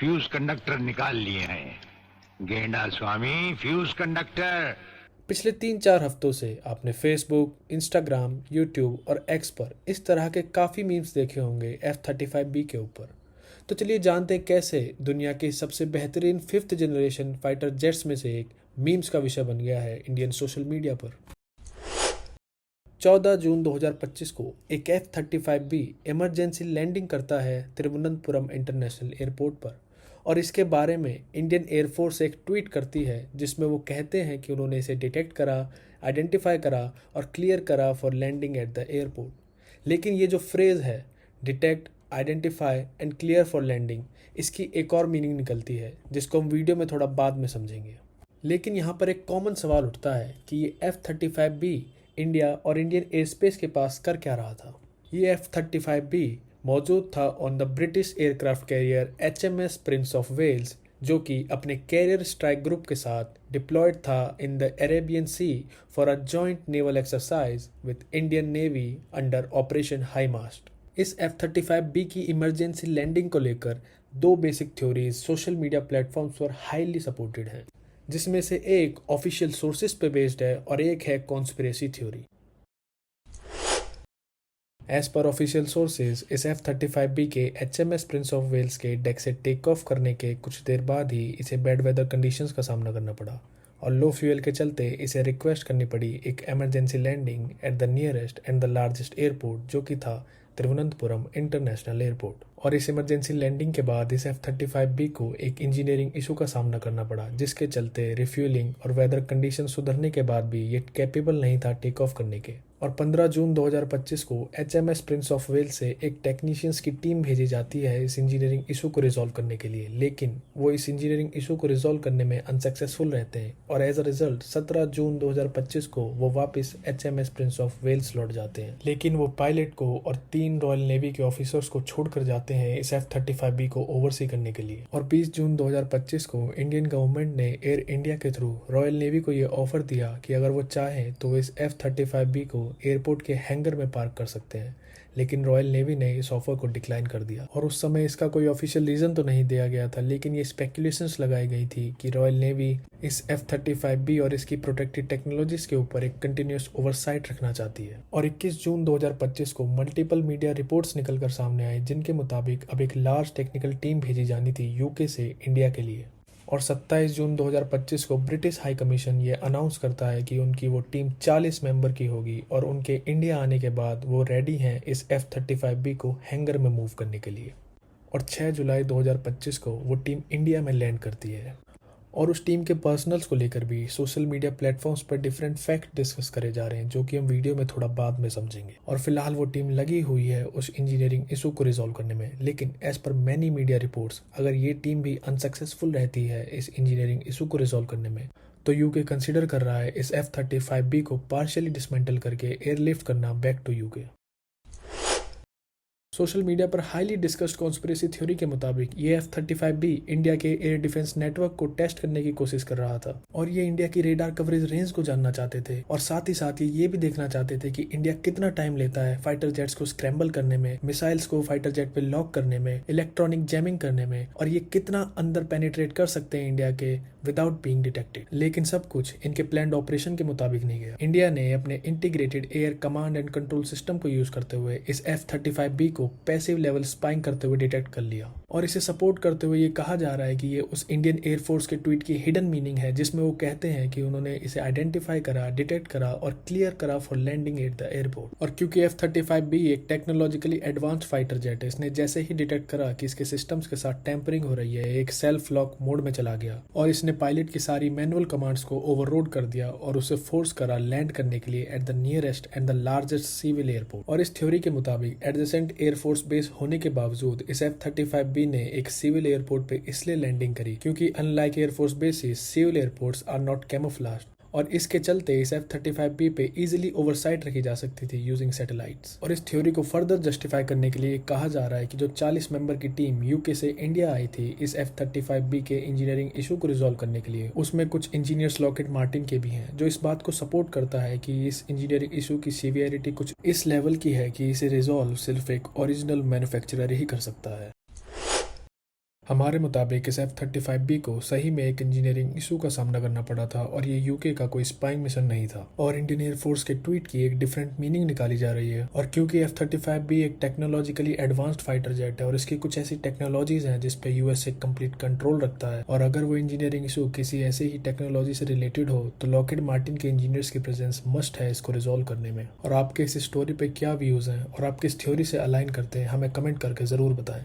Fuse conductor निकाल लिए हैं। गेंडा स्वामी, फ्यूज कंडक्टर। पिछले 3-4 हफ्तों से आपने फेसबुक, इंस्टाग्राम, यूट्यूब और एक्स पर इस तरह के काफ़ी मीम्स देखे होंगे F-35B के ऊपर। तो चलिए जानते हैं कैसे दुनिया के सबसे बेहतरीन 5th जनरेशन फाइटर जेट्स में से एक मीम्स का विषय बन गया है इंडियन सोशल मीडिया पर। 14 जून 2025 को एक F-35B इमरजेंसी लैंडिंग करता है तिरुवनंतपुरम इंटरनेशनल एयरपोर्ट पर, और इसके बारे में इंडियन एयरफोर्स एक ट्वीट करती है जिसमें वो कहते हैं कि उन्होंने इसे डिटेक्ट करा, आइडेंटिफाई करा और क्लियर करा for landing at the airport. लेकिन ये जो फ्रेज़ है detect, identify and clear for landing, इसकी एक और मीनिंग निकलती है जिसको हम वीडियो में थोड़ा बाद में समझेंगे। लेकिन यहाँ पर एक कॉमन सवाल उठता है कि ये F-35B इंडिया और इंडियन एयर स्पेस के पास कर क्या रहा था। ये F-35B मौजूद था on the British aircraft carrier HMS prince of Wales, जो कि अपने कैरियर स्ट्राइक ग्रुप के साथ डिप्लॉयड था in the Arabian sea for a joint naval exercise with Indian navy under operation high mast. इस F-35B की इमरजेंसी लैंडिंग को लेकर दो basic theories social media platforms पर हाईली सपोर्टेड हैं, जिसमें से एक ऑफिशियल सोर्सेज पे बेस्ड है और एक है conspiracy theory. As per official sources इस F-35B के HMS प्रिंस ऑफ वेल्स के डेक से टेक ऑफ करने के कुछ देर बाद ही इसे बैड वेदर कंडीशंस का सामना करना पड़ा और लो फ्यूल के चलते इसे रिक्वेस्ट करनी पड़ी एक emergency landing at the nearest and the largest airport, जो कि था तिरुवनंतपुरम इंटरनेशनल एयरपोर्ट। और इस इमरजेंसी लैंडिंग के बाद इस F-35B को एक इंजीनियरिंग इशू का सामना करना पड़ा, जिसके चलते रिफ्यूलिंग और वेदर कंडीशन सुधरने के बाद भी ये कैपेबल नहीं था टेक ऑफ करने के। और 15 जून 2025 को HMS प्रिंस ऑफ वेल्स से एक टेक्नीशियंस की टीम भेजी जाती है इस इंजीनियरिंग इशू को रिजॉल्व करने के लिए, लेकिन वो इस इंजीनियरिंग इशू को रिजॉल्व करने में अनसक्सेसफुल रहते हैं और एज अ रिजल्ट 17 जून 2025 को वो वापस HMS प्रिंस ऑफ वेल्स लौट जाते हैं। लेकिन वो पायलट को और 3 रॉयल नेवी के ऑफिसर्स को छोड़कर जाते हैं इस F-35B को ओवरसी करने के लिए। और 20 जून 2025 को इंडियन गवर्नमेंट ने एयर इंडिया के थ्रू रॉयल नेवी को ये ऑफर दिया कि अगर वो चाहें तो वो इस F-35B को एयरपोर्ट के हैंगर में पार्क कर सकते हैं, लेकिन रॉयल नेवी ने इस ऑफर को डिक्लाइन कर दिया। और उस समय इसका कोई ऑफिशियल रीजन तो नहीं दिया गया था, लेकिन ये स्पेकुलेशंस लगाई गई थी कि रॉयल नेवी इस F-35B और इसकी प्रोटेक्टेड टेक्नोलॉजीज के ऊपर एक कंटिन्यूस ओवरसाइट रखना चाहती है। और 21 जून 2025 को मल्टीपल मीडिया रिपोर्ट्स निकलकर सामने आए जिनके मुताबिक अब एक लार्ज टेक्निकल टीम भेजी जानी थी यूके से इंडिया के लिए। और 27 जून 2025 को ब्रिटिश हाई कमीशन ये अनाउंस करता है कि उनकी वो टीम 40 मेंबर की होगी और उनके इंडिया आने के बाद वो रेडी हैं इस F-35B को हैंगर में मूव करने के लिए। और 6 जुलाई 2025 को वो टीम इंडिया में लैंड करती है। और उस टीम के पर्सनल्स को लेकर भी सोशल मीडिया प्लेटफॉर्म्स पर डिफरेंट फैक्ट डिस्कस करे जा रहे हैं, जो कि हम वीडियो में थोड़ा बाद में समझेंगे। और फिलहाल वो टीम लगी हुई है उस इंजीनियरिंग इशू को रिजॉल्व करने में, लेकिन as per many media reports अगर ये टीम भी अनसक्सेसफुल रहती है इस इंजीनियरिंग इशू को रिजॉल्व करने में, तो यूके कंसिडर कर रहा है इस F-35B को पार्शियली डिसमेंटल करके एयरलिफ्ट करना back to UK. Social media पर हाईली डिस्कस्ड कॉन्स्पिरेसी थ्योरी के मुताबिक ये F-35B इंडिया के एयर डिफेंस नेटवर्क को टेस्ट करने की कोशिश कर रहा था और ये इंडिया की रेडार कवरेज रेंज को जानना चाहते थे और साथ ही साथ ये भी देखना चाहते थे कि इंडिया कितना टाइम लेता है फाइटर जेट्स को स्क्रैम्बल करने में, मिसाइल्स को फाइटर जेट पे लॉक करने में, इलेक्ट्रॉनिक जैमिंग करने में, और ये कितना अंदर पेनिट्रेट कर सकते हैं इंडिया के विदाउट बीइंग डिटेक्टेड। लेकिन सब कुछ इनके प्लान्ड ऑपरेशन के मुताबिक नहीं गया। इंडिया ने अपने integrated air command and control system को यूज करते हुए इस F-35B को पैसिव लेवल स्पाइंग करते हुए डिटेक्ट कर लिया और इसे सपोर्ट करते हुए ये कहा जा रहा है कि ये उस इंडियन एयरफोर्स के ट्वीट की हिडन मीनिंग है जिसमें वो कहते हैं कि उन्होंने इसे आइडेंटिफाई करा, डिटेक्ट करा और क्लियर करा for landing at the airport. और क्योंकि F-35B एक टेक्नोलॉजिकली एडवांस्ड फाइटर जेट है, इसने जैसे ही डिटेक्ट करा कि इसके सिस्टम्स के साथ टेम्परिंग हो रही है, एक सेल्फ लॉक मोड में चला गया और इसने पायलट की सारी मैनुअल कमांड्स को ओवररोड कर दिया और उसे फोर्स करा लैंड करने के लिए at the nearest and the largest civil airport. और इस थ्योरी के मुताबिक एडजेसेंट एयरफोर्स बेस होने के बावजूद इस F-35B ने एक सिविल एयरपोर्ट पे इसलिए लैंडिंग करी क्योंकि unlike air force bases civil airports are not camouflaged और इसके चलते इस F-35B पे इजीली ओवरसाइट रखी जा सकती थी यूजिंग सैटेलाइट्स। और इस थ्योरी को फर्दर जस्टिफाई करने के लिए कहा जा रहा है कि जो 40 मेंबर की टीम यूके से इंडिया आई थी इस F-35B के इंजीनियरिंग इशू को रिजॉल्व करने के लिए, उसमें कुछ इंजीनियर्स लॉकहीड मार्टिन के भी हैं, जो इस बात को सपोर्ट करता है कि इस इंजीनियरिंग इशू की सीवियरिटी कुछ इस लेवल की है कि इसे रिजॉल्व सिर्फ एक ओरिजिनल मैन्युफैक्चरर ही कर सकता है। हमारे मुताबिक इस F-35B को सही में एक इंजीनियरिंग इशू का सामना करना पड़ा था और ये यूके का कोई स्पाइंग मिशन नहीं था और इंडियन एयरफोर्स के ट्वीट की एक डिफरेंट मीनिंग निकाली जा रही है। और क्योंकि F-35B एक टेक्नोलॉजिकली एडवांस्ड फाइटर जेट है और इसकी कुछ ऐसी टेक्नोलॉजीज हैं जिस पे यूएस एक कंप्लीट कंट्रोल रखता है, और अगर वो इंजीनियरिंग इशू किसी ऐसे ही टेक्नोलॉजी से रिलेटेड हो तो लॉकहीड मार्टिन के इंजीनियर्स की प्रेजेंस मस्ट है इसको रिजॉल्व करने में। और आपके इस स्टोरी पे क्या व्यूज हैं और आप किस थ्योरी से अलाइन करते हैं हमें कमेंट करके जरूर बताएं।